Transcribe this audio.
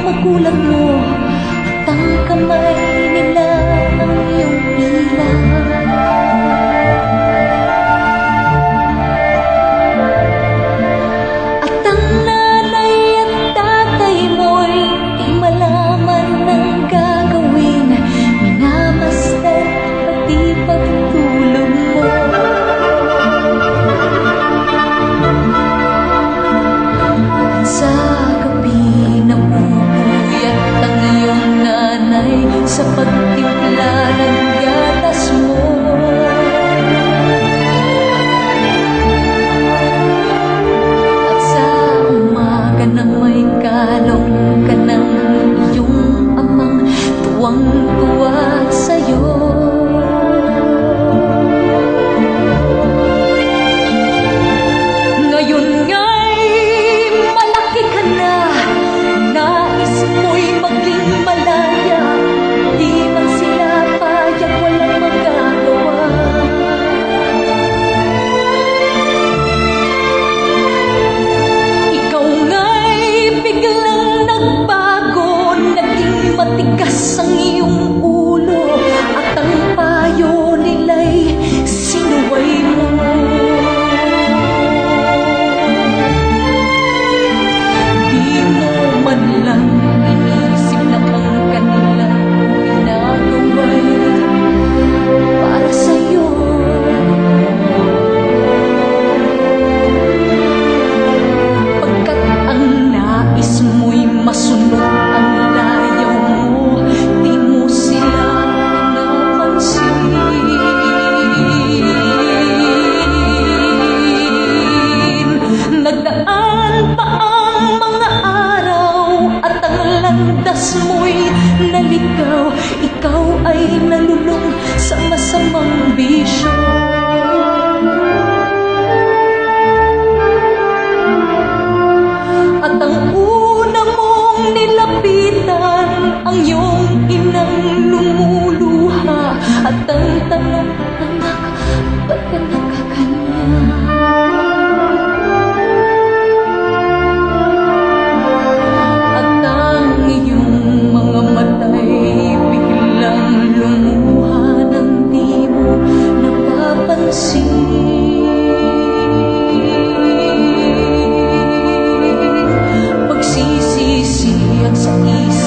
magulang mo at ang kamay nila ang iyong ilang. At ang nanay at tatay mo'y di malaman ng gagawin, minamasdan pati pagtulog mo. Sa gabi napupuyat ang iyong nanay sa pagtimpla ng gatas mo. At sa umaga na may kalong ka ng iyong amang tuwang-tuwa sa'yo. Ngayon nga'y malaki ka na, nais mo'y maging malaya, di man sila payag, walang magagawa. Ikaw nga'y biglang nagbago, naging matigas ang iyong ulo, at ang payo nila'y sinuway mo. Di mo man lang inisip na ang kanilang ginagawa'y para sa'yo. Pagkat ang nais mo'y masunod ang layaw mo, di mo sila pinapansin. Nagdaan pa ang mga araw at ang landas mo'y naligaw, ikaw ay nalulong sa masamang bisyo. At ang una mong nilapitan, ang iyong inang lumuluha, at ang tanong, anak, ba't ka nagkaganyan? At ang iyong mga mata'y biglang lumuha nang di mo napapansin. Pagsisisi at sa isip